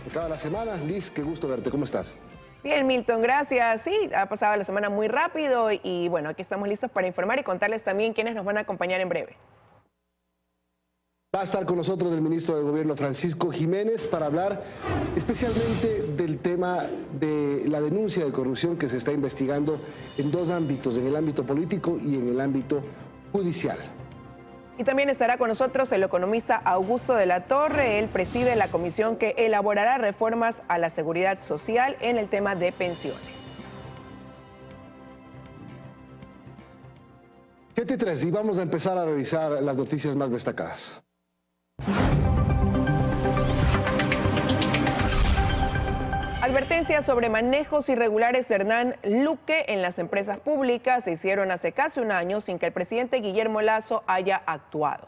Acaba la semana. Liz, qué gusto verte. ¿Cómo estás? Bien, Milton, gracias. Sí, ha pasado la semana muy rápido y bueno, aquí estamos listos para informar y contarles también quiénes nos van a acompañar en breve. Va a estar con nosotros el ministro de Gobierno, Francisco Jiménez, para hablar especialmente del tema de la denuncia de corrupción que se está investigando en dos ámbitos, en el ámbito político y en el ámbito judicial. Y también estará con nosotros el economista Augusto de la Torre. Él preside la comisión que elaborará reformas a la seguridad social en el tema de pensiones. 7:03 y vamos a empezar a revisar las noticias más destacadas. Advertencias sobre manejos irregulares de Hernán Luque en las empresas públicas se hicieron hace casi un año sin que el presidente Guillermo Lasso haya actuado.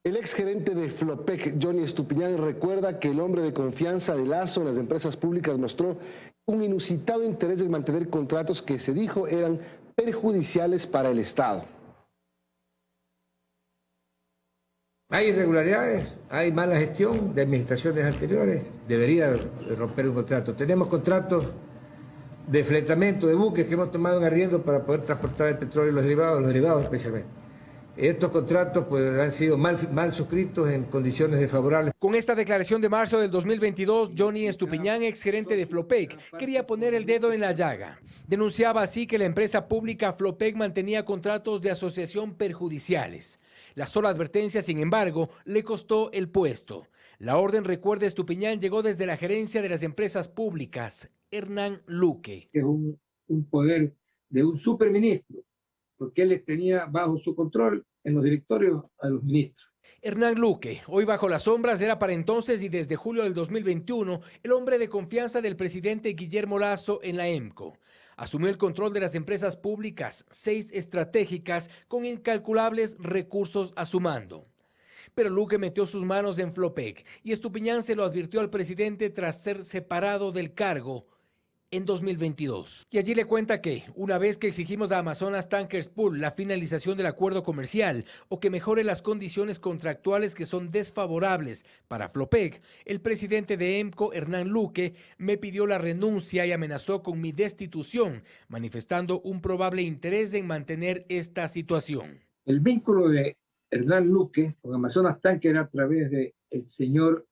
El exgerente de Flopec, Johnny Estupiñán, recuerda que el hombre de confianza de Lasso en las empresas públicas mostró un inusitado interés en mantener contratos que se dijo eran perjudiciales para el Estado. Hay irregularidades, hay mala gestión de administraciones anteriores, debería romper un contrato. Tenemos contratos de fletamento de buques que hemos tomado en arriendo para poder transportar el petróleo y los derivados especialmente. Estos contratos pues, han sido mal suscritos en condiciones desfavorables. Con esta declaración de marzo del 2022, Johnny Estupiñán, exgerente de Flopec, quería poner el dedo en la llaga. Denunciaba así que la empresa pública Flopec mantenía contratos de asociación perjudiciales. La sola advertencia, sin embargo, le costó el puesto. La orden, recuerda Estupiñán, llegó desde la gerencia de las empresas públicas, Hernán Luque. Es un poder de un superministro, porque él les tenía bajo su control en los directorios a los ministros. Hernán Luque, hoy bajo las sombras, era para entonces y desde julio del 2021 el hombre de confianza del presidente Guillermo Lasso en la EMCO. Asumió el control de las empresas públicas, 6 estratégicas con incalculables recursos a su mando. Pero Luque metió sus manos en Flopec y Estupiñán se lo advirtió al presidente tras ser separado del cargo en 2022. Y allí le cuenta que, una vez que exigimos a Amazonas Tankers Pool la finalización del acuerdo comercial o que mejore las condiciones contractuales que son desfavorables para Flopec, el presidente de EMCO, Hernán Luque, me pidió la renuncia y amenazó con mi destitución, manifestando un probable interés en mantener esta situación. El vínculo de Hernán Luque con Amazonas Tankers a través del señor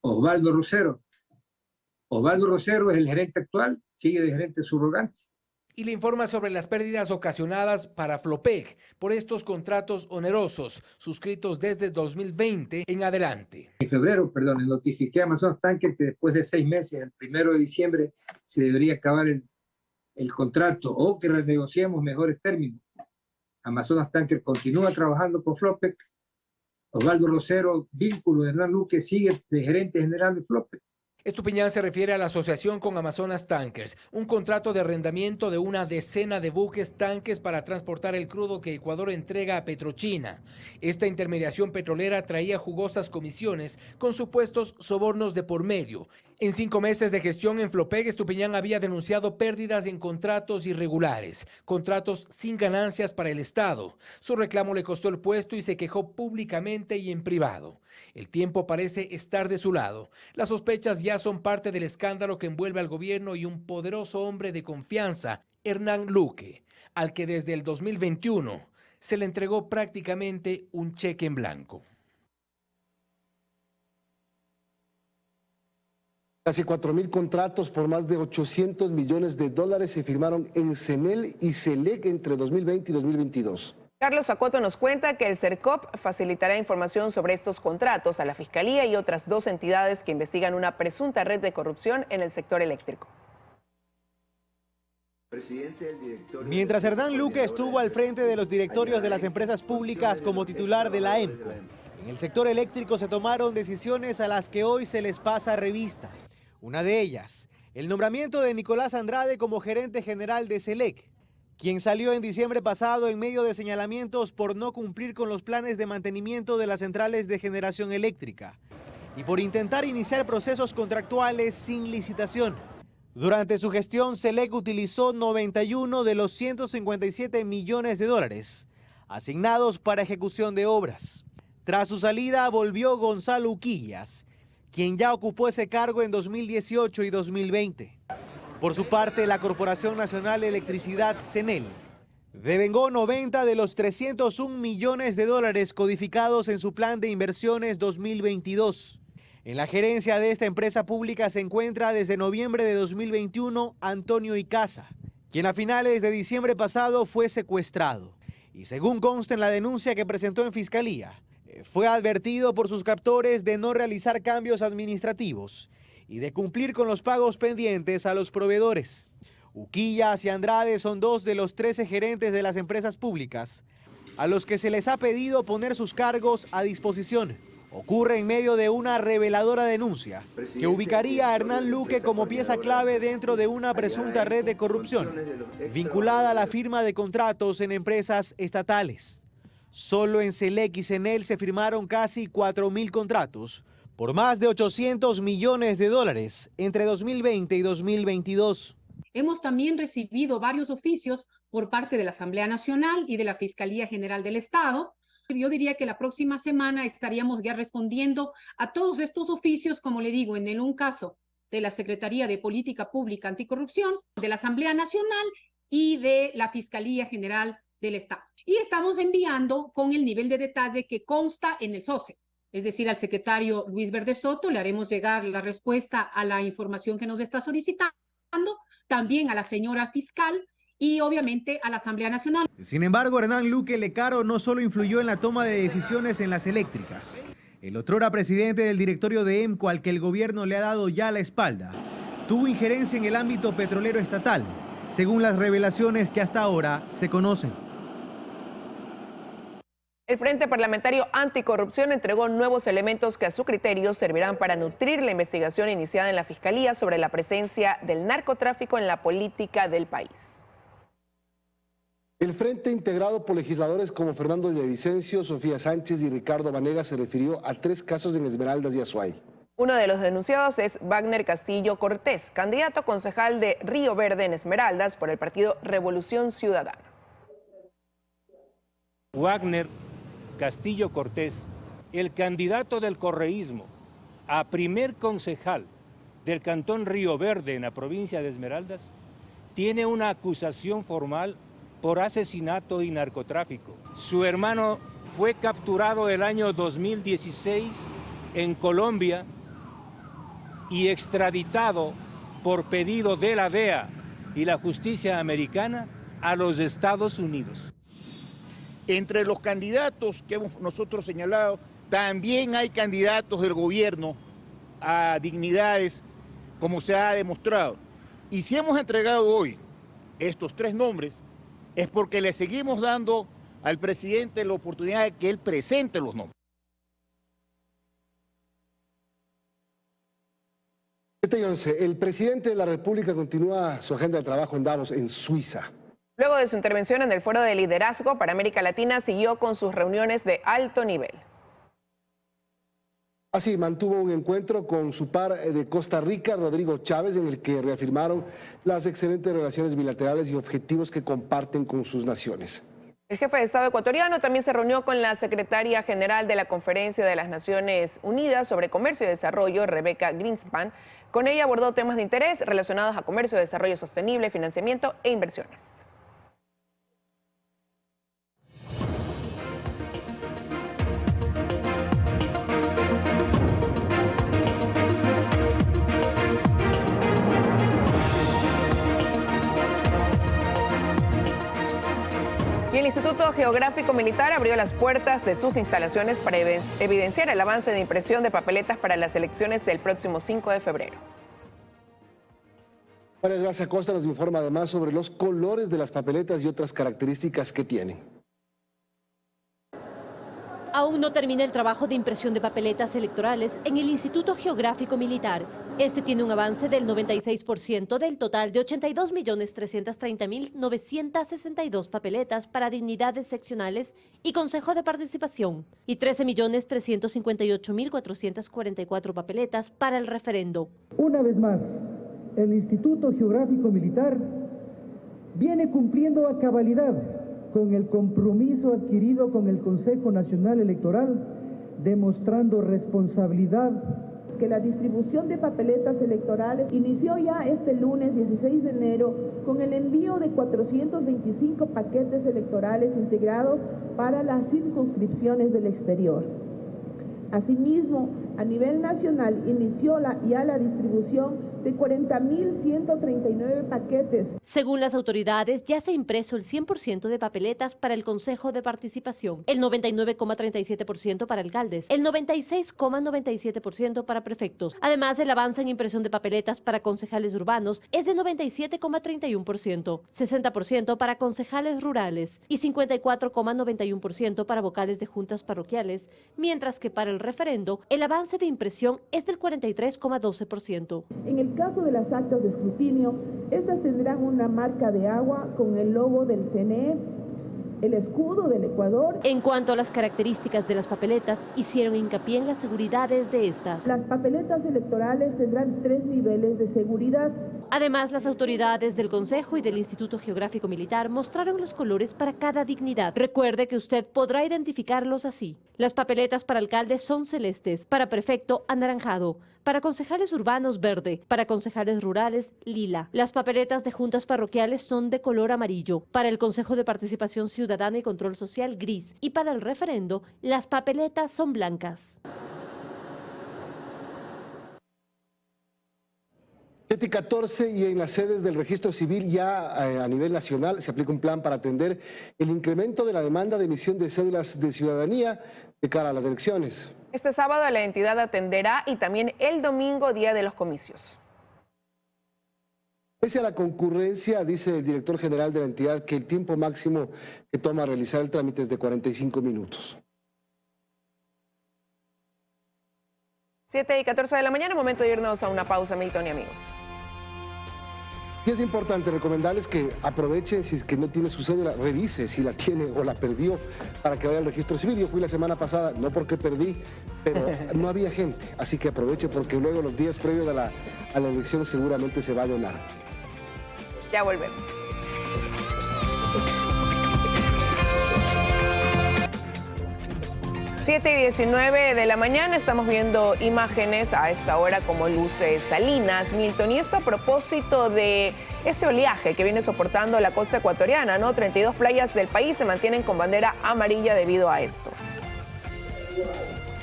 Osvaldo Rosero. Osvaldo Rosero es el gerente actual, sigue de gerente subrogante. Y le informa sobre las pérdidas ocasionadas para Flopec por estos contratos onerosos, suscritos desde 2020 en adelante. En febrero, le notifiqué a Amazonas Tankers que después de 6 meses, el 1 de diciembre, se debería acabar el contrato o que renegociemos mejores términos. Amazonas Tankers continúa trabajando con Flopec. Osvaldo Rosero, vínculo de Hernán Luque, sigue de gerente general de Flopec. Estupiñán se refiere a la asociación con Amazonas Tankers, un contrato de arrendamiento de una decena de buques tanques para transportar el crudo que Ecuador entrega a Petrochina. Esta intermediación petrolera traía jugosas comisiones con supuestos sobornos de por medio. En 5 meses de gestión en Flopec, Estupiñán había denunciado pérdidas en contratos irregulares, contratos sin ganancias para el Estado. Su reclamo le costó el puesto y se quejó públicamente y en privado. El tiempo parece estar de su lado. Las sospechas ya son parte del escándalo que envuelve al gobierno y un poderoso hombre de confianza, Hernán Luque, al que desde el 2021 se le entregó prácticamente un cheque en blanco. Casi 4.000 contratos por más de $800 millones se firmaron en CENEL y CELEC entre 2020 y 2022. Carlos Acoto nos cuenta que el CERCOP facilitará información sobre estos contratos a la Fiscalía y otras 2 entidades que investigan una presunta red de corrupción en el sector eléctrico. Mientras Hernán Luque estuvo al frente de los directorios de las empresas públicas como titular de la EMCO, en el sector eléctrico se tomaron decisiones a las que hoy se les pasa revista. Una de ellas, el nombramiento de Nicolás Andrade como gerente general de CELEC, quien salió en diciembre pasado en medio de señalamientos por no cumplir con los planes de mantenimiento de las centrales de generación eléctrica y por intentar iniciar procesos contractuales sin licitación. Durante su gestión, CELEC utilizó 91 de los 157 millones de dólares asignados para ejecución de obras. Tras su salida, volvió Gonzalo Uquillas, quien ya ocupó ese cargo en 2018 y 2020. Por su parte, la Corporación Nacional de Electricidad, CNEL, devengó 90 de los 301 millones de dólares codificados en su plan de inversiones 2022. En la gerencia de esta empresa pública se encuentra desde noviembre de 2021 Antonio Icaza, quien a finales de diciembre pasado fue secuestrado. Y según consta en la denuncia que presentó en Fiscalía, fue advertido por sus captores de no realizar cambios administrativos y de cumplir con los pagos pendientes a los proveedores. Uquillas y Andrade son dos de los 13 gerentes de las empresas públicas a los que se les ha pedido poner sus cargos a disposición. Ocurre en medio de una reveladora denuncia que ubicaría a Hernán Luque como pieza clave dentro de una presunta red de corrupción vinculada a la firma de contratos en empresas estatales. Solo en Selec y CNEL se firmaron casi 4.000 contratos por más de 800 millones de dólares entre 2020 y 2022. Hemos también recibido varios oficios por parte de la Asamblea Nacional y de la Fiscalía General del Estado. Yo diría que la próxima semana estaríamos ya respondiendo a todos estos oficios, como le digo, en un caso de la Secretaría de Política Pública Anticorrupción, de la Asamblea Nacional y de la Fiscalía General del Estado. Y estamos enviando con el nivel de detalle que consta en el SOCE. Es decir, al secretario Luis Verde Soto le haremos llegar la respuesta a la información que nos está solicitando, también a la señora fiscal y obviamente a la Asamblea Nacional. Sin embargo, Hernán Luque Lecaro no solo influyó en la toma de decisiones en las eléctricas. El otrora presidente del directorio de EMCO, al que el gobierno le ha dado ya la espalda, tuvo injerencia en el ámbito petrolero estatal, según las revelaciones que hasta ahora se conocen. El Frente Parlamentario Anticorrupción entregó nuevos elementos que a su criterio servirán para nutrir la investigación iniciada en la Fiscalía sobre la presencia del narcotráfico en la política del país. El frente, integrado por legisladores como Fernando Villavicencio, Sofía Sánchez y Ricardo Vanegas, se refirió a 3 casos en Esmeraldas y Azuay. Uno de los denunciados es Wagner Castillo Cortés, candidato a concejal de Río Verde en Esmeraldas por el partido Revolución Ciudadana. Wagner Castillo Cortés, el candidato del correísmo a primer concejal del cantón Río Verde en la provincia de Esmeraldas, tiene una acusación formal por asesinato y narcotráfico. Su hermano fue capturado el año 2016 en Colombia y extraditado por pedido de la DEA y la justicia americana a los Estados Unidos. Entre los candidatos que hemos nosotros señalado, también hay candidatos del gobierno a dignidades, como se ha demostrado. Y si hemos entregado hoy estos 3 nombres, es porque le seguimos dando al presidente la oportunidad de que él presente los nombres. 7:11. El presidente de la República continúa su agenda de trabajo en Davos, en Suiza. Luego de su intervención en el Foro de Liderazgo para América Latina, siguió con sus reuniones de alto nivel. Así, mantuvo un encuentro con su par de Costa Rica, Rodrigo Chávez, en el que reafirmaron las excelentes relaciones bilaterales y objetivos que comparten con sus naciones. El jefe de Estado ecuatoriano también se reunió con la secretaria general de la Conferencia de las Naciones Unidas sobre Comercio y Desarrollo, Rebecca Greenspan. Con ella abordó temas de interés relacionados a comercio, desarrollo sostenible, financiamiento e inversiones. Y el Instituto Geográfico Militar abrió las puertas de sus instalaciones para evidenciar el avance de impresión de papeletas para las elecciones del próximo 5 de febrero. María Gracia Costa nos informa además sobre los colores de las papeletas y otras características que tienen. Aún no termina el trabajo de impresión de papeletas electorales en el Instituto Geográfico Militar. Este tiene un avance del 96% del total de 82.330.962 papeletas para dignidades seccionales y Consejo de Participación y 13.358.444 papeletas para el referendo. Una vez más, el Instituto Geográfico Militar viene cumpliendo a cabalidad con el compromiso adquirido con el Consejo Nacional Electoral, demostrando responsabilidad, que la distribución de papeletas electorales inició ya este lunes 16 de enero con el envío de 425 paquetes electorales integrados para las circunscripciones del exterior. Asimismo, a nivel nacional inició ya la distribución de 40.139 paquetes. Según las autoridades, ya se ha impreso el 100% de papeletas para el Consejo de Participación, el 99,37% para alcaldes, el 96,97% para prefectos. Además, el avance en impresión de papeletas para concejales urbanos es de 97,31%, 60% para concejales rurales y 54,91% para vocales de juntas parroquiales, mientras que para el referendo, el avance de impresión es del 43,12%. En el caso de las actas de escrutinio, estas tendrán una marca de agua con el logo del CNE, el escudo del Ecuador. En cuanto a las características de las papeletas, hicieron hincapié en las seguridades de estas. Las papeletas electorales tendrán 3 niveles de seguridad. Además, las autoridades del Consejo y del Instituto Geográfico Militar mostraron los colores para cada dignidad. Recuerde que usted podrá identificarlos así. Las papeletas para alcaldes son celestes, para prefecto anaranjado, para concejales urbanos verde, para concejales rurales lila. Las papeletas de juntas parroquiales son de color amarillo, para el Consejo de Participación Ciudadana y Control Social gris y para el referendo las papeletas son blancas. 7:14 y en las sedes del registro civil ya a nivel nacional se aplica un plan para atender el incremento de la demanda de emisión de cédulas de ciudadanía de cara a las elecciones. Este sábado la entidad atenderá y también el domingo, día de los comicios. Pese a la concurrencia, dice el director general de la entidad que el tiempo máximo que toma realizar el trámite es de 45 minutos. 7:14 de la mañana, momento de irnos a una pausa, Milton y amigos. Y es importante recomendarles que aprovechen, si es que no tiene su cédula, revise si la tiene o la perdió para que vaya al registro civil. Yo fui la semana pasada, no porque perdí, pero no había gente. Así que aproveche porque luego los días previos a la elección seguramente se va a donar. Ya volvemos. Siete y 19 de la mañana, estamos viendo imágenes a esta hora como luce Salinas, Milton, y esto a propósito de este oleaje que viene soportando la costa ecuatoriana, ¿no? 32 playas del país se mantienen con bandera amarilla debido a esto.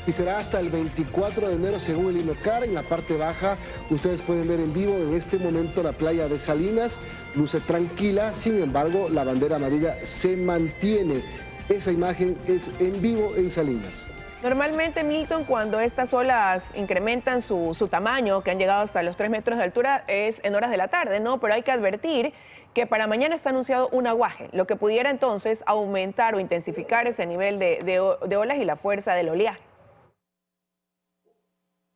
Y será hasta el 24 de enero según el INOCAR. En la parte baja ustedes pueden ver en vivo en este momento la playa de Salinas, luce tranquila, sin embargo la bandera amarilla se mantiene. Esa imagen es en vivo en Salinas. Normalmente, Milton, cuando estas olas incrementan su tamaño, que han llegado hasta los 3 metros de altura, es en horas de la tarde, ¿no? Pero hay que advertir que para mañana está anunciado un aguaje, lo que pudiera entonces aumentar o intensificar ese nivel de olas y la fuerza del oleaje.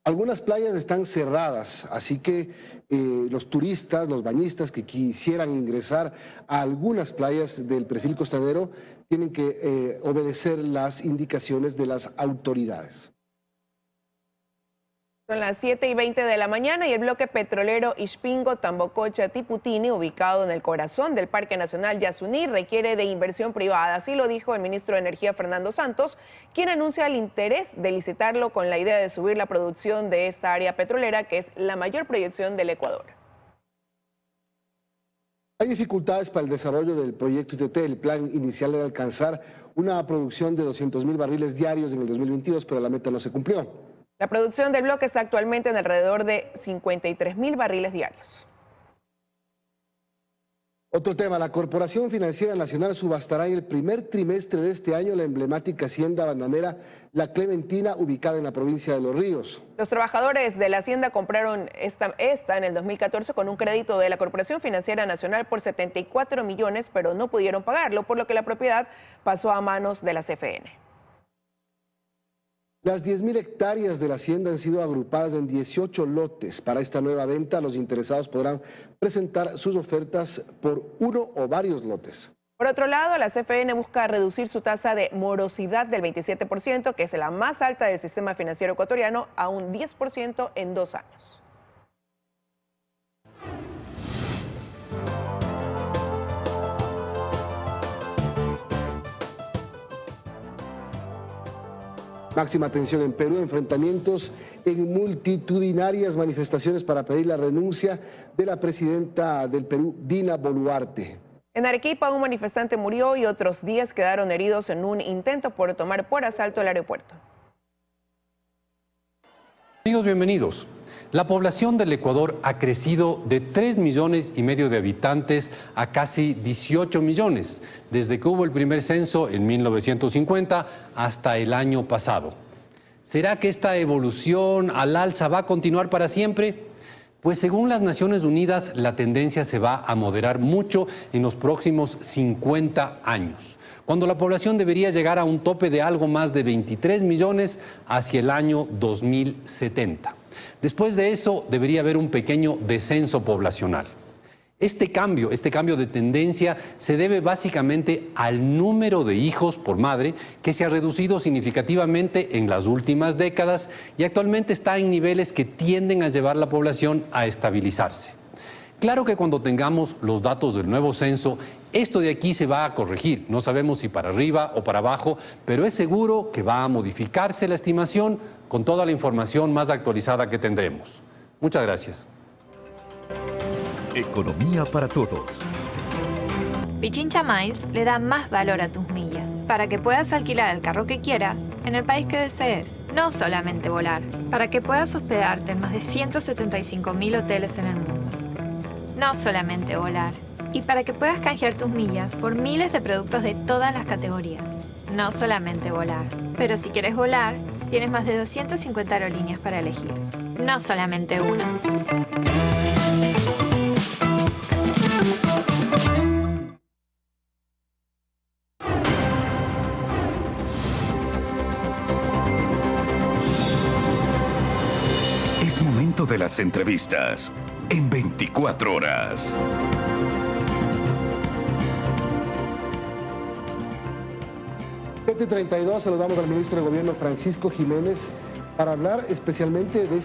Algunas playas están cerradas, así que los turistas, los bañistas que quisieran ingresar a algunas playas del perfil costanero tienen que obedecer las indicaciones de las autoridades. Son las 7:20 de la mañana y el bloque petrolero Ixpingo-Tambococha-Tiputini, ubicado en el corazón del Parque Nacional Yasuní, requiere de inversión privada. Así lo dijo el ministro de Energía, Fernando Santos, quien anuncia el interés de licitarlo con la idea de subir la producción de esta área petrolera, que es la mayor proyección del Ecuador. Hay dificultades para el desarrollo del proyecto ITT. El plan inicial era alcanzar una producción de 200.000 barriles diarios en el 2022, pero la meta no se cumplió. La producción del bloque está actualmente en alrededor de 53.000 barriles diarios. Otro tema, la Corporación Financiera Nacional subastará en el primer trimestre de este año la emblemática hacienda bananera La Clementina, ubicada en la provincia de Los Ríos. Los trabajadores de la hacienda compraron esta en el 2014 con un crédito de la Corporación Financiera Nacional por 74 millones, pero no pudieron pagarlo, por lo que la propiedad pasó a manos de la CFN. Las 10.000 hectáreas de la hacienda han sido agrupadas en 18 lotes. Para esta nueva venta, los interesados podrán presentar sus ofertas por uno o varios lotes. Por otro lado, la CFN busca reducir su tasa de morosidad del 27%, que es la más alta del sistema financiero ecuatoriano, a un 10% en 2 años. Máxima tensión en Perú, enfrentamientos en multitudinarias manifestaciones para pedir la renuncia de la presidenta del Perú, Dina Boluarte. En Arequipa, un manifestante murió y otros 10 quedaron heridos en un intento por tomar por asalto el aeropuerto. Amigos, bienvenidos. La población del Ecuador ha crecido de 3,5 millones de habitantes a casi 18 millones, desde que hubo el primer censo en 1950 hasta el año pasado. ¿Será que esta evolución al alza va a continuar para siempre? Pues según las Naciones Unidas, la tendencia se va a moderar mucho en los próximos 50 años, cuando la población debería llegar a un tope de algo más de 23 millones hacia el año 2070. Después de eso, debería haber un pequeño descenso poblacional. Este cambio de tendencia se debe básicamente al número de hijos por madre, que se ha reducido significativamente en las últimas décadas y actualmente está en niveles que tienden a llevar la población a estabilizarse. Claro que cuando tengamos los datos del nuevo censo, esto de aquí se va a corregir. No sabemos si para arriba o para abajo, pero es seguro que va a modificarse la estimación con toda la información más actualizada que tendremos. Muchas gracias. Economía para todos. Pichincha Mais le da más valor a tus millas, para que puedas alquilar el carro que quieras en el país que desees. No solamente volar, para que puedas hospedarte en más de 175.000 hoteles en el mundo. No solamente volar, y para que puedas canjear tus millas por miles de productos de todas las categorías. No solamente volar, pero si quieres volar, tienes más de 250 aerolíneas para elegir. No solamente una. Es momento de las entrevistas en 24 horas. Saludamos al ministro de Gobierno Francisco Jiménez para hablar especialmente de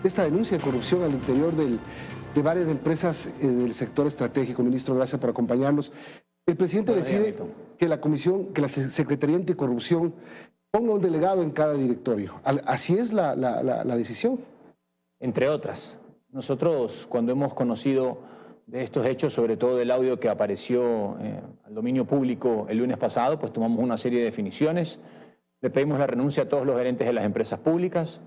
esta denuncia de corrupción al interior de varias empresas del sector estratégico. Ministro, gracias por acompañarnos. El presidente decide que la Secretaría Anticorrupción ponga un delegado en cada directorio. ¿Así es la decisión? Entre otras. Nosotros, cuando hemos conocido de estos hechos, sobre todo del audio que apareció al dominio público el lunes pasado, pues tomamos una serie de definiciones. Le pedimos la renuncia a todos los gerentes de las empresas públicas.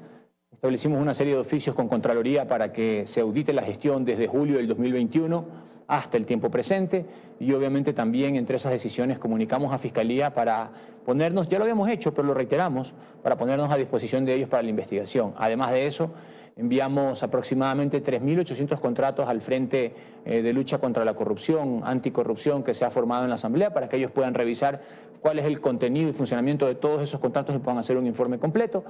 Establecimos una serie de oficios con Contraloría para que se audite la gestión desde julio del 2021 hasta el tiempo presente. Y obviamente también entre esas decisiones comunicamos a Fiscalía para ponernos, ya lo habíamos hecho, pero lo reiteramos, para ponernos a disposición de ellos para la investigación. Además de eso, enviamos aproximadamente 3.800 contratos al Frente de Lucha contra la Corrupción, Anticorrupción, que se ha formado en la Asamblea, para que ellos puedan revisar cuál es el contenido y funcionamiento de todos esos contratos y puedan hacer un informe completo.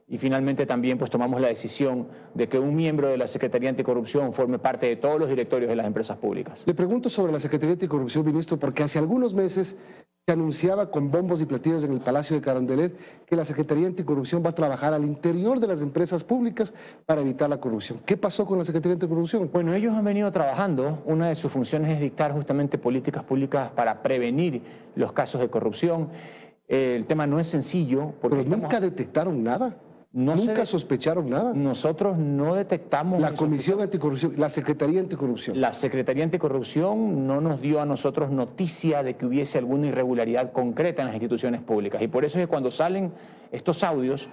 Y finalmente también pues tomamos la decisión de que un miembro de la Secretaría Anticorrupción forme parte de todos los directorios de las empresas públicas. Le pregunto sobre la Secretaría Anticorrupción, ministro, porque hace algunos meses se anunciaba con bombos y platillos en el Palacio de Carondelet que la Secretaría Anticorrupción va a trabajar al interior de las empresas públicas para evitar la corrupción. ¿Qué pasó con la Secretaría Anticorrupción? Bueno, ellos han venido trabajando. Una de sus funciones es dictar justamente políticas públicas para prevenir los casos de corrupción. El tema no es sencillo. Pero nunca detectaron nada. ¿Nunca sospecharon nada? Nosotros no detectamos... La Comisión Anticorrupción, la Secretaría Anticorrupción. La Secretaría Anticorrupción no nos dio a nosotros noticia de que hubiese alguna irregularidad concreta en las instituciones públicas. Y por eso es que cuando salen estos audios,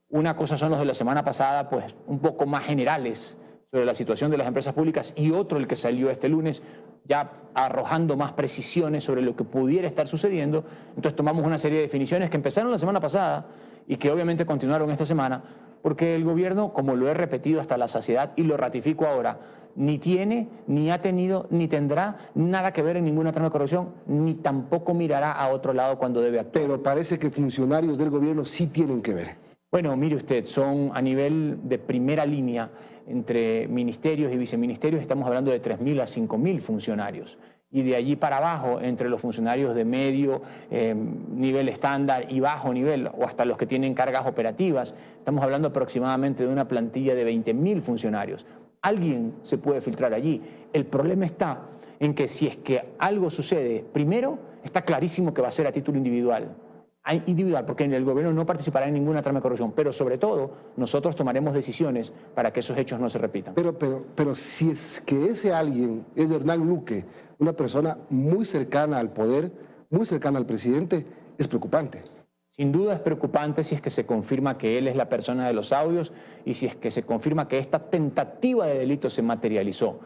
una cosa son los de la semana pasada, pues un poco más generales sobre la situación de las empresas públicas, y otro, el que salió este lunes, ya arrojando más precisiones sobre lo que pudiera estar sucediendo. Entonces tomamos una serie de definiciones que empezaron la semana pasada y que obviamente continuaron esta semana, porque el gobierno, como lo he repetido hasta la saciedad y lo ratifico ahora, ni tiene, ni ha tenido, ni tendrá nada que ver en ninguna trama de corrupción, ni tampoco mirará a otro lado cuando debe actuar. Pero parece que funcionarios del gobierno sí tienen que ver. Bueno, mire usted, son a nivel de primera línea entre ministerios y viceministerios, estamos hablando de 3.000 a 5.000 funcionarios. Y de allí para abajo, entre los funcionarios de medio, nivel estándar y bajo nivel, o hasta los que tienen cargas operativas, estamos hablando aproximadamente de una plantilla de 20.000 funcionarios. Alguien se puede filtrar allí. El problema está en que si es que algo sucede, primero, está clarísimo que va a ser a título individual. individual, porque el gobierno no participará en ninguna trama de corrupción, pero sobre todo nosotros tomaremos decisiones para que esos hechos no se repitan. Pero si es que ese alguien es Hernán Luque, una persona muy cercana al poder, muy cercana al presidente, es preocupante. Sin duda es preocupante si es que se confirma que él es la persona de los audios y si es que se confirma que esta tentativa de delito se materializó,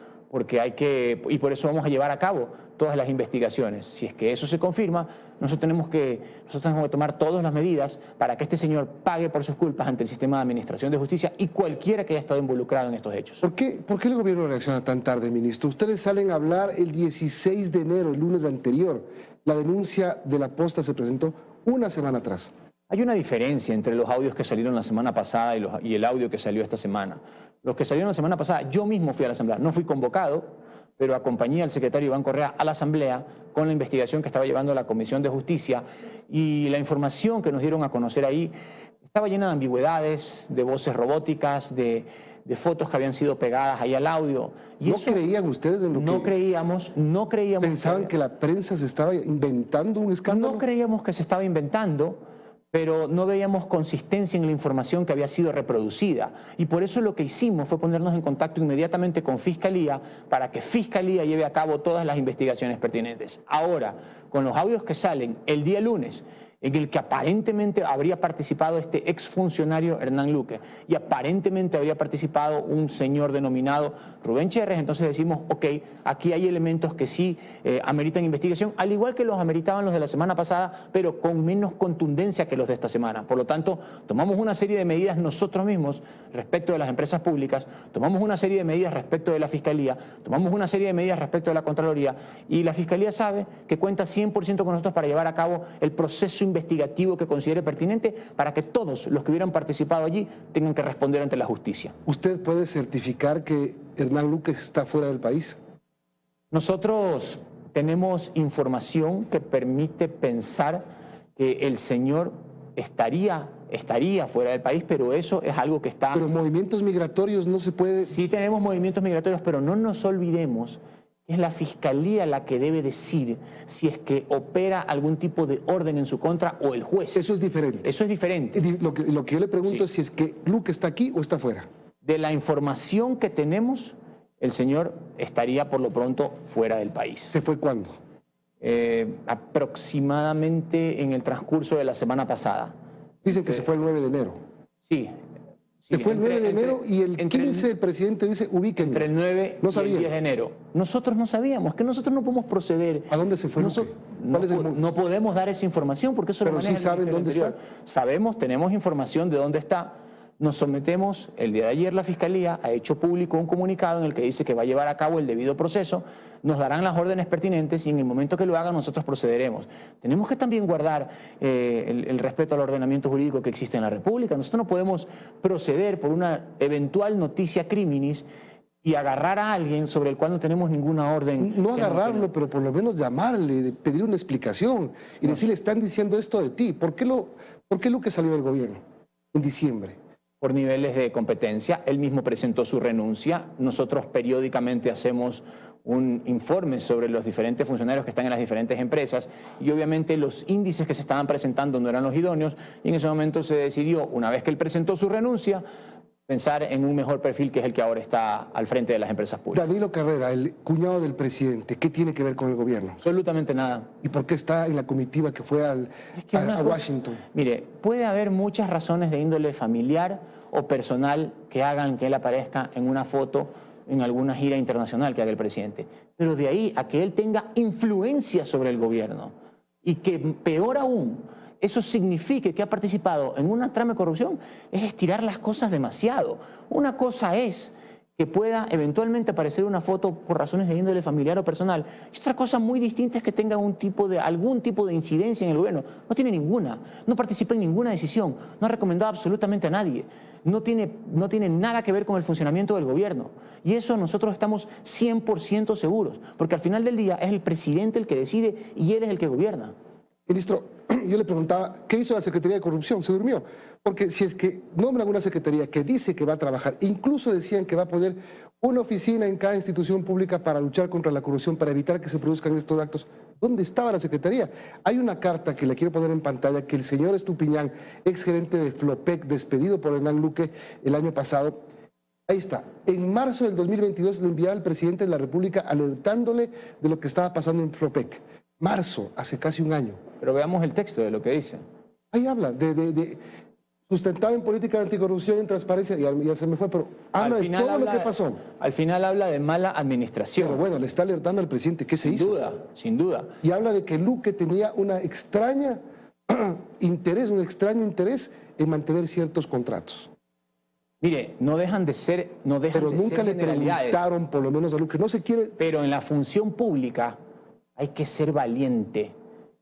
y por eso vamos a llevar a cabo todas las investigaciones. Si es que eso se confirma, nosotros tenemos que tomar todas las medidas para que este señor pague por sus culpas ante el sistema de administración de justicia y cualquiera que haya estado involucrado en estos hechos. ¿Por qué el gobierno reacciona tan tarde, ministro? Ustedes salen a hablar el 16 de enero, el lunes anterior. La denuncia de la Posta se presentó una semana atrás. Hay una diferencia entre los audios que salieron la semana pasada y el audio que salió esta semana. Los que salieron la semana pasada, yo mismo fui a la asamblea, no fui convocado, pero acompañé al secretario Iván Correa a la asamblea con la investigación que estaba llevando la Comisión de Justicia, y la información que nos dieron a conocer ahí estaba llena de ambigüedades, de voces robóticas, de fotos que habían sido pegadas ahí al audio. Y ¿No creían ustedes en lo que...? No creíamos. ¿Pensaban que la prensa se estaba inventando un escándalo? No creíamos que se estaba inventando, pero no veíamos consistencia en la información que había sido reproducida. Y por eso lo que hicimos fue ponernos en contacto inmediatamente con Fiscalía para que Fiscalía lleve a cabo todas las investigaciones pertinentes. Ahora, con los audios que salen el día lunes, en el que aparentemente habría participado este exfuncionario Hernán Luque y aparentemente habría participado un señor denominado Rubén Cherres, entonces decimos, ok, aquí hay elementos que sí ameritan investigación, al igual que los ameritaban los de la semana pasada, pero con menos contundencia que los de esta semana. Por lo tanto, tomamos una serie de medidas nosotros mismos respecto de las empresas públicas, tomamos una serie de medidas respecto de la Fiscalía, tomamos una serie de medidas respecto de la Contraloría, y la Fiscalía sabe que cuenta 100% con nosotros para llevar a cabo el proceso investigativo que considere pertinente para que todos los que hubieran participado allí tengan que responder ante la justicia. ¿Usted puede certificar que Hernán Luque está fuera del país? Nosotros tenemos información que permite pensar que el señor estaría fuera del país, pero eso es algo que está... Pero movimientos migratorios no se puede... Sí tenemos movimientos migratorios, pero no nos olvidemos que es la Fiscalía la que debe decir si es que opera algún tipo de orden en su contra o el juez. Eso es diferente. Eso es diferente. Lo que yo le pregunto es si es que Luque está aquí o está fuera. De la información que tenemos, el señor estaría por lo pronto fuera del país. ¿Se fue cuándo? Aproximadamente en el transcurso de la semana pasada. Dicen que se fue el 9 de enero. Sí. Se fue el 9 de enero y el 15 el presidente dice ubíquenme. Entre el 9 y el 10 de enero. Nosotros no sabíamos, que nosotros no podemos proceder. ¿A dónde se fue Luque? No podemos dar esa información porque eso lo maneja el Ministerio del Interior. ¿Pero sí saben dónde está? Sabemos, tenemos información de dónde está. Nos sometemos, el día de ayer la Fiscalía ha hecho público un comunicado en el que dice que va a llevar a cabo el debido proceso, nos darán las órdenes pertinentes y en el momento que lo hagan nosotros procederemos. Tenemos que también guardar el respeto al ordenamiento jurídico que existe en la República. Nosotros no podemos proceder por una eventual noticia criminis y agarrar a alguien sobre el cual no tenemos ninguna orden. No agarrarlo, pero por lo menos llamarle, pedir una explicación y decirle, están diciendo esto de ti. ¿Por qué Luque salió del gobierno en diciembre? Por niveles de competencia. Él mismo presentó su renuncia. Nosotros periódicamente hacemos un informe sobre los diferentes funcionarios que están en las diferentes empresas y obviamente los índices que se estaban presentando no eran los idóneos y en ese momento se decidió, una vez que él presentó su renuncia, pensar en un mejor perfil que es el que ahora está al frente de las empresas públicas. Danilo Carrera, el cuñado del presidente, ¿qué tiene que ver con el gobierno? Absolutamente nada. ¿Y por qué está en la comitiva que fue a Washington? Mire, puede haber muchas razones de índole familiar o personal que hagan que él aparezca en una foto en alguna gira internacional que haga el presidente. Pero de ahí a que él tenga influencia sobre el gobierno y que, peor aún, eso signifique que ha participado en una trama de corrupción, es estirar las cosas demasiado. Una cosa es que pueda eventualmente aparecer una foto por razones de índole familiar o personal, y otra cosa muy distinta es que tenga algún tipo de incidencia en el gobierno. No tiene ninguna, no participa en ninguna decisión, no ha recomendado absolutamente a nadie, no tiene nada que ver con el funcionamiento del gobierno. Y eso nosotros estamos 100% seguros, porque al final del día es el presidente el que decide y él es el que gobierna. Ministro, yo le preguntaba, ¿qué hizo la Secretaría de Corrupción? Se durmió. Porque si es que nombran una secretaría que dice que va a trabajar, incluso decían que va a poner una oficina en cada institución pública para luchar contra la corrupción, para evitar que se produzcan estos actos, ¿Dónde estaba la Secretaría? Hay una carta que le quiero poner en pantalla que el señor Estupiñán, exgerente de Flopec, despedido por Hernán Luque el año pasado, ahí está. En marzo del 2022 le enviaba al presidente de la República alertándole de lo que estaba pasando en Flopec. Marzo, hace casi un año. Pero veamos el texto de lo que dice. Ahí habla de sustentado en política de anticorrupción y en transparencia, ya se me fue, pero habla de todo lo que pasó. Al final habla de mala administración. Pero bueno, le está alertando al presidente. ¿Qué se hizo? Sin duda, sin duda. Y habla de que Luque tenía un extraño interés en mantener ciertos contratos. Mire, no dejan de ser Pero nunca le preguntaron, por lo menos a Luque, no se quiere... Pero en la función pública hay que ser valiente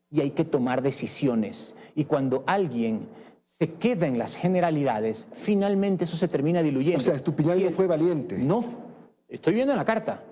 y hay que tomar decisiones. Y cuando alguien se queda en las generalidades, finalmente eso se termina diluyendo. O sea, Estupiñán no fue valiente. No, estoy viendo en la carta.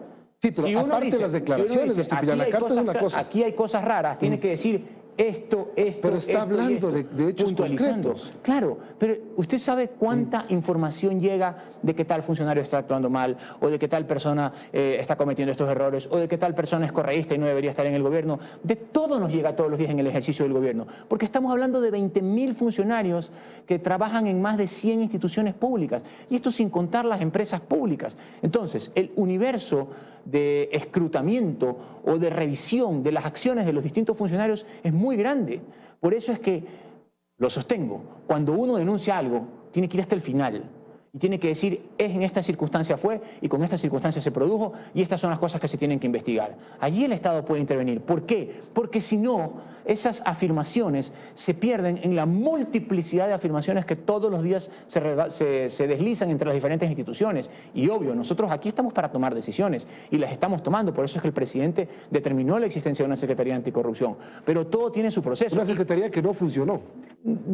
Sí, pero si uno aparte dice, de las declaraciones de Estupiñán, la carta es una cosa. Aquí hay cosas raras, tiene que decir esto, pero está hablando de hechos concretos. Claro, pero usted sabe cuánta información llega de que tal funcionario está actuando mal, o de que tal persona está cometiendo estos errores, o de que tal persona es correísta y no debería estar en el gobierno. De todo nos llega todos los días en el ejercicio del gobierno, porque estamos hablando de 20.000 funcionarios que trabajan en más de 100 instituciones públicas, y esto sin contar las empresas públicas. Entonces, el universo de escrutamiento o de revisión de las acciones de los distintos funcionarios es muy grande. Por eso es que, lo sostengo, cuando uno denuncia algo, tiene que ir hasta el final y tiene que decir, en esta circunstancia fue y con esta circunstancia se produjo y estas son las cosas que se tienen que investigar. Allí el Estado puede intervenir. ¿Por qué? Porque si no, esas afirmaciones se pierden en la multiplicidad de afirmaciones que todos los días se deslizan entre las diferentes instituciones. Y obvio, nosotros aquí estamos para tomar decisiones y las estamos tomando. Por eso es que el presidente determinó la existencia de una Secretaría Anticorrupción. Pero todo tiene su proceso. Una Secretaría que no funcionó.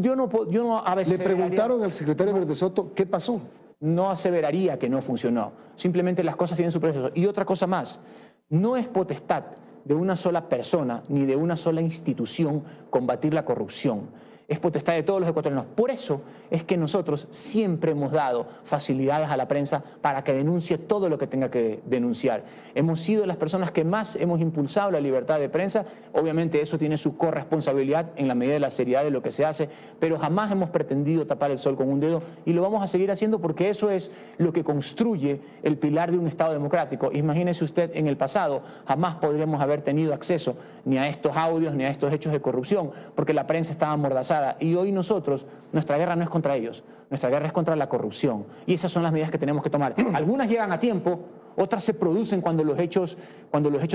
Yo no a veces... Le preguntaron al secretario Verde Soto qué pasó. No aseveraría que no funcionó. Simplemente las cosas tienen su proceso. Y otra cosa más, no es potestad de una sola persona ni de una sola institución combatir la corrupción. Es potestad de todos los ecuatorianos. Por eso es que nosotros siempre hemos dado facilidades a la prensa para que denuncie todo lo que tenga que denunciar. Hemos sido las personas que más hemos impulsado la libertad de prensa. Obviamente eso tiene su corresponsabilidad en la medida de la seriedad de lo que se hace, pero jamás hemos pretendido tapar el sol con un dedo y lo vamos a seguir haciendo porque eso es lo que construye el pilar de un Estado democrático. Imagínese usted, en el pasado jamás podríamos haber tenido acceso ni a estos audios ni a estos hechos de corrupción porque la prensa estaba amordazada. Y hoy nosotros, nuestra guerra no es contra ellos, nuestra guerra es contra la corrupción. Y esas son las medidas que tenemos que tomar. Algunas llegan a tiempo, otras se producen cuando los hechos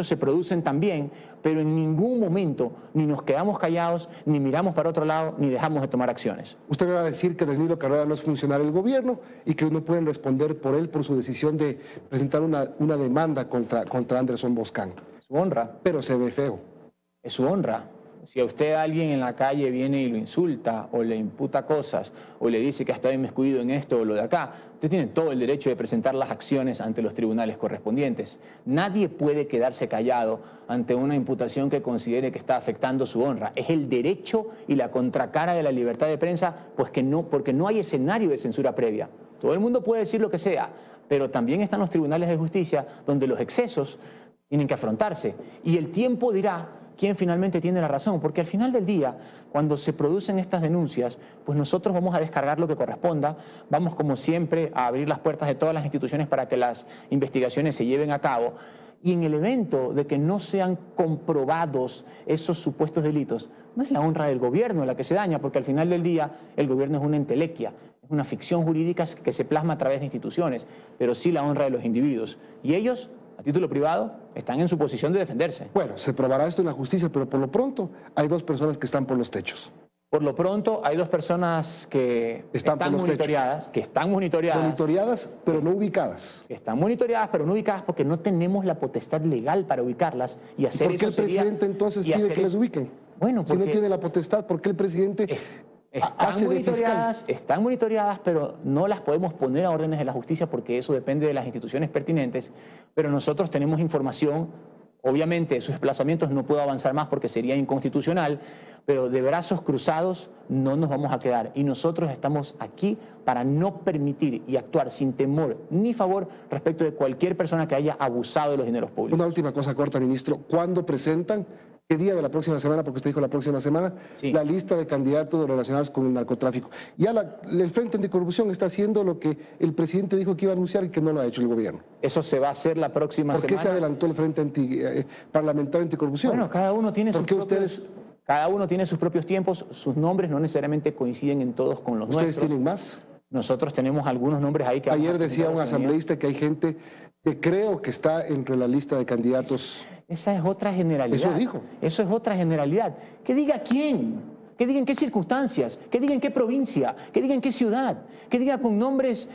se producen también, pero en ningún momento ni nos quedamos callados, ni miramos para otro lado, ni dejamos de tomar acciones. Usted me va a decir que Danilo Carrera no es funcionario del gobierno y que no pueden responder por él por su decisión de presentar una demanda contra Anderson Boscan. Es su honra. Pero se ve feo. Es su honra. Si a usted alguien en la calle viene y lo insulta o le imputa cosas o le dice que ha estado inmiscuido en esto o lo de acá, usted tiene todo el derecho de presentar las acciones ante los tribunales correspondientes. Nadie puede quedarse callado ante una imputación que considere que está afectando su honra. Es el derecho y la contracara de la libertad de prensa, pues porque no hay escenario de censura previa. Todo el mundo puede decir lo que sea, pero también están los tribunales de justicia donde los excesos tienen que afrontarse. Y el tiempo dirá quién finalmente tiene la razón, porque al final del día, cuando se producen estas denuncias, pues nosotros vamos a descargar lo que corresponda, vamos como siempre a abrir las puertas de todas las instituciones para que las investigaciones se lleven a cabo, y en el evento de que no sean comprobados esos supuestos delitos, no es la honra del gobierno la que se daña, porque al final del día el gobierno es una entelequia, es una ficción jurídica que se plasma a través de instituciones, pero sí la honra de los individuos, y ellos, a título privado, están en su posición de defenderse. Bueno, se probará esto en la justicia, pero por lo pronto hay 2 personas que están por los techos. Por lo pronto hay 2 personas que están monitoreadas. Que están monitoreadas. Monitoreadas, pero no ubicadas. Que están monitoreadas, pero no ubicadas porque no tenemos la potestad legal para ubicarlas y hacer eso. ¿Por qué el presidente entonces pide que les ubiquen? Bueno, porque si no tiene la potestad, ¿por qué el presidente hace de fiscal? Están monitoreadas, pero no las podemos poner a órdenes de la justicia porque eso depende de las instituciones pertinentes. Pero nosotros tenemos información, obviamente de sus desplazamientos no puedo avanzar más porque sería inconstitucional, pero de brazos cruzados no nos vamos a quedar. Y nosotros estamos aquí para no permitir y actuar sin temor ni favor respecto de cualquier persona que haya abusado de los dineros públicos. Una última cosa corta, ministro. ¿Cuándo presentan ¿Qué día de la próxima semana? Porque usted dijo la próxima semana, sí, la lista de candidatos relacionados con el narcotráfico. Ya el Frente Anticorrupción está haciendo lo que el presidente dijo que iba a anunciar y que no lo ha hecho el gobierno. Eso se va a hacer la próxima semana. ¿Por qué se adelantó el Frente Parlamentario Anticorrupción? Bueno, cada uno tiene sus propios tiempos, sus nombres no necesariamente coinciden en todos con los nuestros. ¿Ustedes tienen más? Nosotros tenemos algunos nombres ahí que... Ayer decía un asambleísta que hay gente que creo que está entre la lista de candidatos. Esa es otra generalidad. Eso dijo. Eso es otra generalidad. Que diga quién, que diga en qué circunstancias, que diga en qué provincia, que diga en qué ciudad, que diga con nombres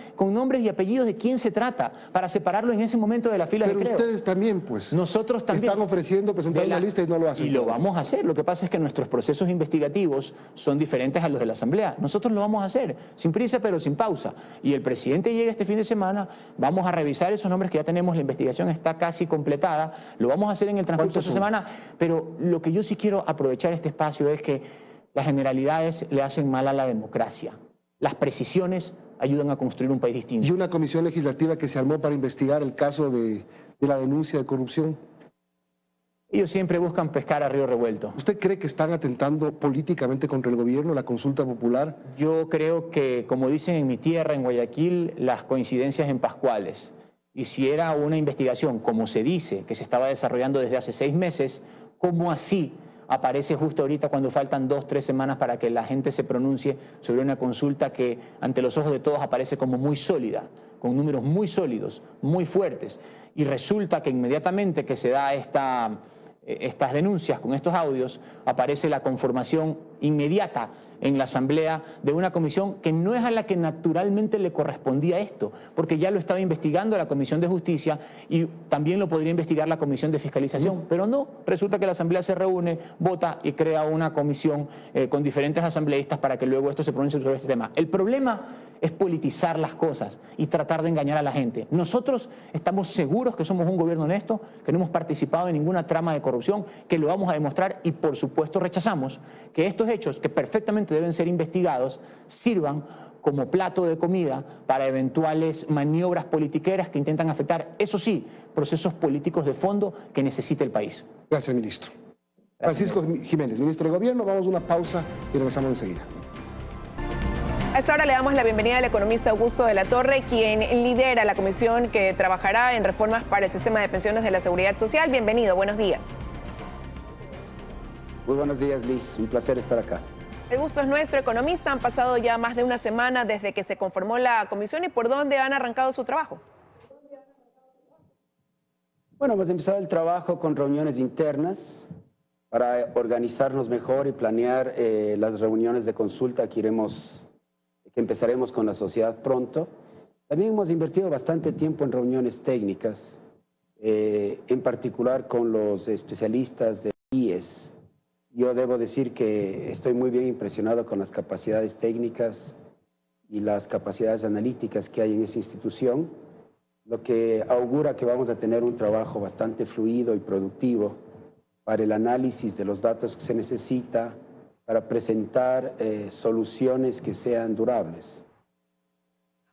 y apellidos de quién se trata, para separarlo en ese momento de la fila de creo. Pero ustedes también, pues. Nosotros también. Están ofreciendo presentar una lista y no lo hacen. Y lo vamos a hacer. Lo que pasa es que nuestros procesos investigativos son diferentes a los de la Asamblea. Nosotros lo vamos a hacer, sin prisa pero sin pausa. Y el presidente llega este fin de semana, vamos a revisar esos nombres que ya tenemos, la investigación está casi completada, lo vamos a hacer en el transcurso de esta semana, pero lo que yo sí quiero aprovechar este espacio es que las generalidades le hacen mal a la democracia. Las precisiones ayudan a construir un país distinto. ¿Y una comisión legislativa que se armó para investigar el caso de la denuncia de corrupción? Ellos siempre buscan pescar a río revuelto. ¿Usted cree que están atentando políticamente contra el gobierno, la consulta popular? Yo creo que, como dicen en mi tierra, en Guayaquil, las coincidencias en Pascuales. Y si era una investigación, como se dice, que se estaba desarrollando desde hace 6 meses, ¿cómo así aparece justo ahorita cuando faltan 2 o 3 semanas para que la gente se pronuncie sobre una consulta que ante los ojos de todos aparece como muy sólida, con números muy sólidos, muy fuertes? Y resulta que inmediatamente que se da estas denuncias con estos audios, aparece la conformación inmediata en la Asamblea de una comisión que no es a la que naturalmente le correspondía esto, porque ya lo estaba investigando la Comisión de Justicia y también lo podría investigar la Comisión de Fiscalización, pero no, resulta que la Asamblea se reúne, vota y crea una comisión con diferentes asambleístas para que luego esto se pronuncie sobre este tema. El problema es politizar las cosas y tratar de engañar a la gente. Nosotros estamos seguros que somos un gobierno honesto, que no hemos participado en ninguna trama de corrupción, que lo vamos a demostrar y por supuesto rechazamos que estos hechos, que perfectamente deben ser investigados, sirvan como plato de comida para eventuales maniobras politiqueras que intentan afectar, eso sí, procesos políticos de fondo que necesita el país. Gracias, ministro. Francisco Jiménez, ministro de Gobierno. Vamos a una pausa y regresamos enseguida. A esta hora le damos la bienvenida al economista Augusto de la Torre, quien lidera la comisión que trabajará en reformas para el sistema de pensiones de la Seguridad Social. Bienvenido, buenos días. Muy buenos días, Liz. Un placer estar acá. El gusto es nuestro, economista. Han pasado ya más de una semana desde que se conformó la comisión. ¿Y por dónde han arrancado su trabajo? Bueno, hemos empezado el trabajo con reuniones internas para organizarnos mejor y planear las reuniones de consulta que empezaremos con la sociedad pronto. También hemos invertido bastante tiempo en reuniones técnicas, en particular con los especialistas de IES. Yo debo decir que estoy muy bien impresionado con las capacidades técnicas y las capacidades analíticas que hay en esa institución, lo que augura que vamos a tener un trabajo bastante fluido y productivo para el análisis de los datos que se necesita para presentar soluciones que sean durables.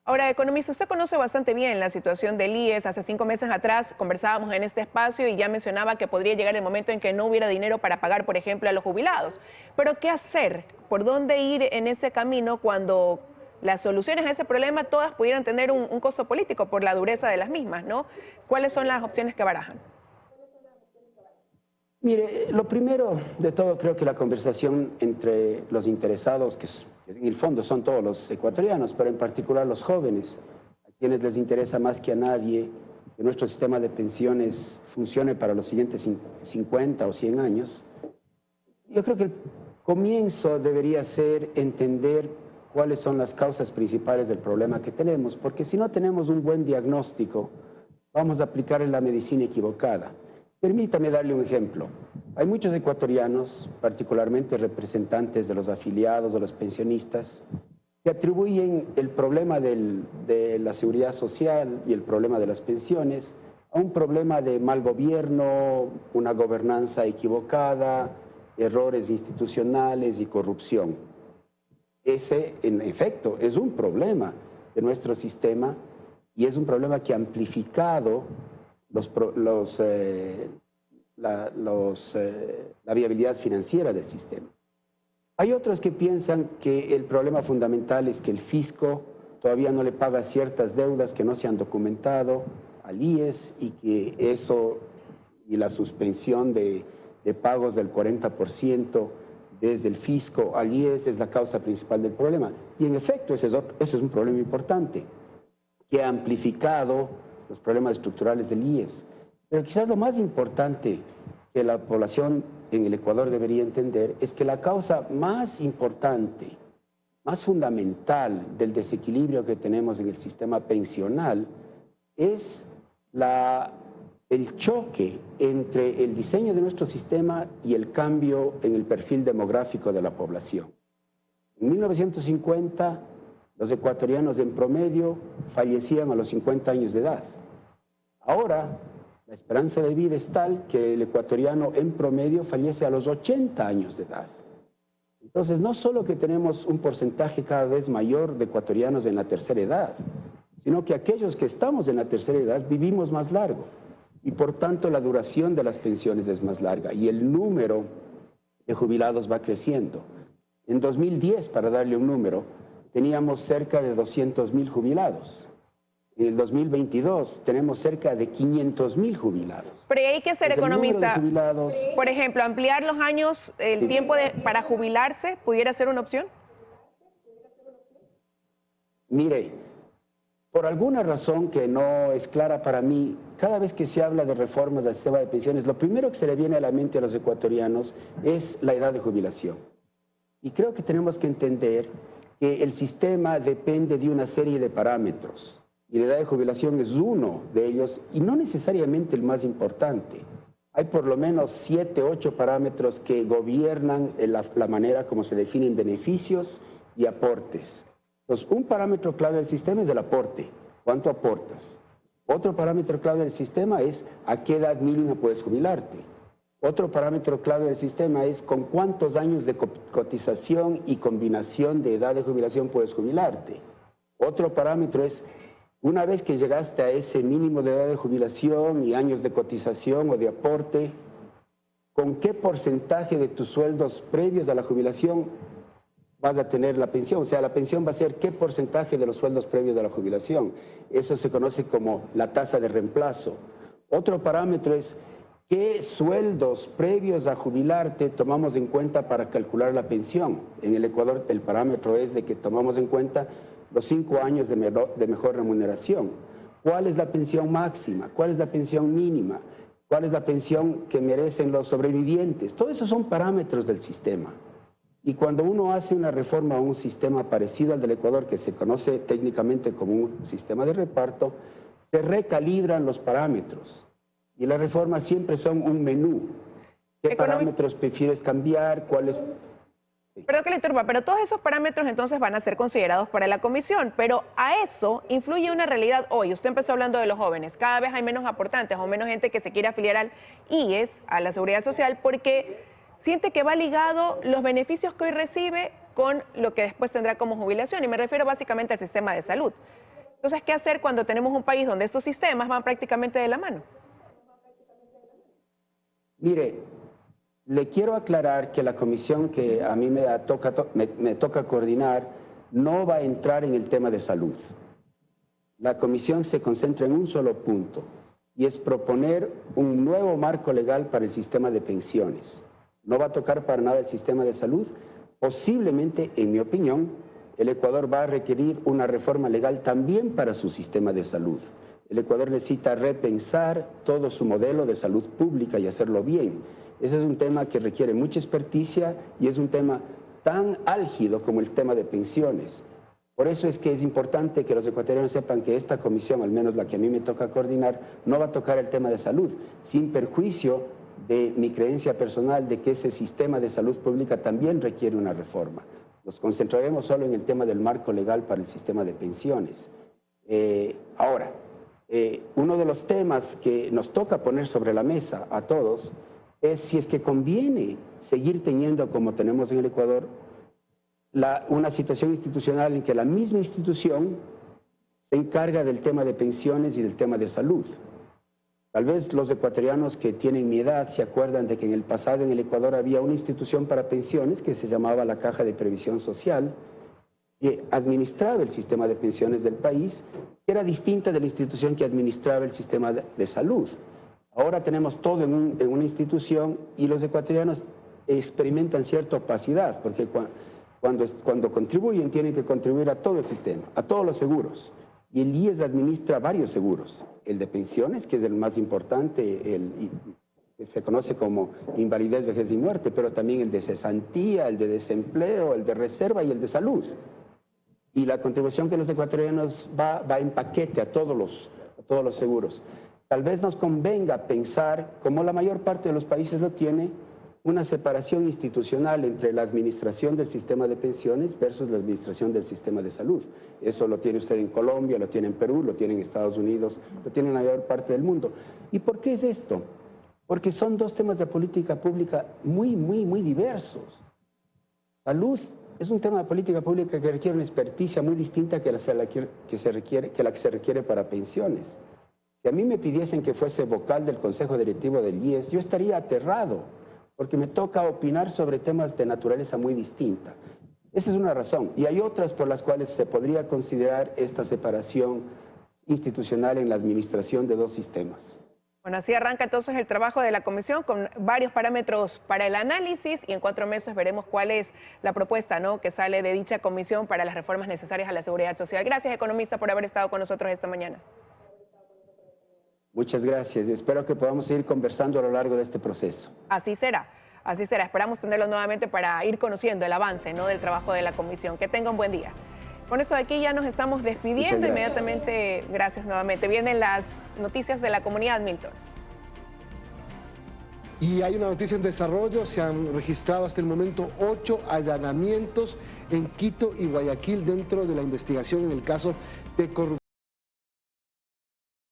Ahora, economista, usted conoce bastante bien la situación del IES. Hace 5 meses atrás conversábamos en este espacio y ya mencionaba que podría llegar el momento en que no hubiera dinero para pagar, por ejemplo, a los jubilados. Pero, ¿qué hacer? ¿Por dónde ir en ese camino cuando las soluciones a ese problema todas pudieran tener un costo político por la dureza de las mismas, ¿no? ¿Cuáles son las opciones que barajan? Mire, lo primero de todo, creo que la conversación entre los interesados, que en el fondo son todos los ecuatorianos, pero en particular los jóvenes, a quienes les interesa más que a nadie que nuestro sistema de pensiones funcione para los siguientes 50 o 100 años. Yo creo que el comienzo debería ser entender cuáles son las causas principales del problema que tenemos, porque si no tenemos un buen diagnóstico, vamos a aplicar la medicina equivocada. Permítame darle un ejemplo. Hay muchos ecuatorianos, particularmente representantes de los afiliados o los pensionistas, que atribuyen el problema de la seguridad social y el problema de las pensiones a un problema de mal gobierno, una gobernanza equivocada, errores institucionales y corrupción. Ese, en efecto, es un problema de nuestro sistema la viabilidad financiera del sistema. Hay otros que piensan que el problema fundamental es que el fisco todavía no le paga ciertas deudas que no se han documentado al IES y que eso y la suspensión de pagos del 40% desde el fisco al IES es la causa principal del problema. Y en efecto, ese es un problema importante que ha amplificado los problemas estructurales del IES. Pero quizás lo más importante que la población en el Ecuador debería entender es que la causa más importante, más fundamental del desequilibrio que tenemos en el sistema pensional es el choque entre el diseño de nuestro sistema y el cambio en el perfil demográfico de la población. En 1950, los ecuatorianos en promedio fallecían a los 50 años de edad. Ahora, la esperanza de vida es tal que el ecuatoriano en promedio fallece a los 80 años de edad. Entonces, no solo que tenemos un porcentaje cada vez mayor de ecuatorianos en la tercera edad, sino que aquellos que estamos en la tercera edad vivimos más largo y por tanto la duración de las pensiones es más larga y el número de jubilados va creciendo. En 2010, para darle un número, teníamos cerca de 200,000 jubilados. En el 2022 tenemos cerca de 500,000 jubilados. Pero hay que ser economista. Por ejemplo, ampliar los años, el tiempo para jubilarse, ¿pudiera ser una opción? Mire, por alguna razón que no es clara para mí, cada vez que se habla de reformas al sistema de pensiones, lo primero que se le viene a la mente a los ecuatorianos es la edad de jubilación. Y creo que tenemos que entender que el sistema depende de una serie de parámetros. Y la edad de jubilación es uno de ellos y no necesariamente el más importante. Hay por lo menos 7, 8 parámetros que gobiernan la manera como se definen beneficios y aportes. Entonces, un parámetro clave del sistema es el aporte. ¿Cuánto aportas? Otro parámetro clave del sistema es a qué edad mínima puedes jubilarte. Otro parámetro clave del sistema es con cuántos años de cotización y combinación de edad de jubilación puedes jubilarte. Otro parámetro es una vez que llegaste a ese mínimo de edad de jubilación y años de cotización o de aporte, ¿con qué porcentaje de tus sueldos previos a la jubilación vas a tener la pensión? O sea, la pensión va a ser qué porcentaje de los sueldos previos a la jubilación. Eso se conoce como la tasa de reemplazo. Otro parámetro es qué sueldos previos a jubilarte tomamos en cuenta para calcular la pensión. En el Ecuador el parámetro es de que tomamos en cuenta los 5 años de mejor remuneración. ¿Cuál es la pensión máxima? ¿Cuál es la pensión mínima? ¿Cuál es la pensión que merecen los sobrevivientes? Todos esos son parámetros del sistema. Y cuando uno hace una reforma a un sistema parecido al del Ecuador, que se conoce técnicamente como un sistema de reparto, se recalibran los parámetros. Y las reformas siempre son un menú. ¿Qué parámetros prefieres cambiar? ¿Cuáles? Perdón que le interrumpa, pero todos esos parámetros entonces van a ser considerados para la comisión, pero a eso influye una realidad hoy. Usted empezó hablando de los jóvenes, cada vez hay menos aportantes o menos gente que se quiere afiliar al IES, a la Seguridad Social, porque siente que va ligado los beneficios que hoy recibe con lo que después tendrá como jubilación, y me refiero básicamente al sistema de salud. Entonces, ¿qué hacer cuando tenemos un país donde estos sistemas van prácticamente de la mano? Mire, le quiero aclarar que la comisión que a mí me toca coordinar no va a entrar en el tema de salud. La comisión se concentra en un solo punto y es proponer un nuevo marco legal para el sistema de pensiones. No va a tocar para nada el sistema de salud. Posiblemente, en mi opinión, el Ecuador va a requerir una reforma legal también para su sistema de salud. El Ecuador necesita repensar todo su modelo de salud pública y hacerlo bien. Ese es un tema que requiere mucha experticia y es un tema tan álgido como el tema de pensiones. Por eso es que es importante que los ecuatorianos sepan que esta comisión, al menos la que a mí me toca coordinar, no va a tocar el tema de salud, sin perjuicio de mi creencia personal de que ese sistema de salud pública también requiere una reforma. Nos concentraremos solo en el tema del marco legal para el sistema de pensiones. Ahora, uno de los temas que nos toca poner sobre la mesa a todos es si es que conviene seguir teniendo, como tenemos en el Ecuador, una situación institucional en que la misma institución se encarga del tema de pensiones y del tema de salud. Tal vez los ecuatorianos que tienen mi edad se acuerdan de que en el pasado en el Ecuador había una institución para pensiones que se llamaba la Caja de Previsión Social, que administraba el sistema de pensiones del país, que era distinta de la institución que administraba el sistema de salud. Ahora tenemos todo en una institución y los ecuatorianos experimentan cierta opacidad, porque cuando contribuyen tienen que contribuir a todo el sistema, a todos los seguros. Y el IES administra varios seguros, el de pensiones, que es el más importante, que se conoce como invalidez, vejez y muerte, pero también el de cesantía, el de desempleo, el de reserva y el de salud. Y la contribución que los ecuatorianos va en paquete a todos los seguros. Tal vez nos convenga pensar, como la mayor parte de los países lo tiene, una separación institucional entre la administración del sistema de pensiones versus la administración del sistema de salud. Eso lo tiene usted en Colombia, lo tiene en Perú, lo tiene en Estados Unidos, lo tiene en la mayor parte del mundo. ¿Y por qué es esto? Porque son dos temas de política pública muy diversos. Salud es un tema de política pública que requiere una experticia muy distinta que la que se requiere para pensiones. Si a mí me pidiesen que fuese vocal del Consejo Directivo del IES, yo estaría aterrado, porque me toca opinar sobre temas de naturaleza muy distinta. Esa es una razón. Y hay otras por las cuales se podría considerar esta separación institucional en la administración de dos sistemas. Bueno, así arranca entonces el trabajo de la comisión con varios parámetros para el análisis y en 4 meses veremos cuál es la propuesta, ¿no?, que sale de dicha comisión para las reformas necesarias a la seguridad social. Gracias, economista, por haber estado con nosotros esta mañana. Muchas gracias y espero que podamos seguir conversando a lo largo de este proceso. Así será, así será. Esperamos tenerlo nuevamente para ir conociendo el avance, ¿no?, del trabajo de la comisión. Que tenga un buen día. Con esto de aquí ya nos estamos despidiendo. Inmediatamente, gracias nuevamente. Vienen las noticias de la comunidad, Milton. Y hay una noticia en desarrollo. Se han registrado hasta el momento 8 allanamientos en Quito y Guayaquil dentro de la investigación en el caso de corrupción.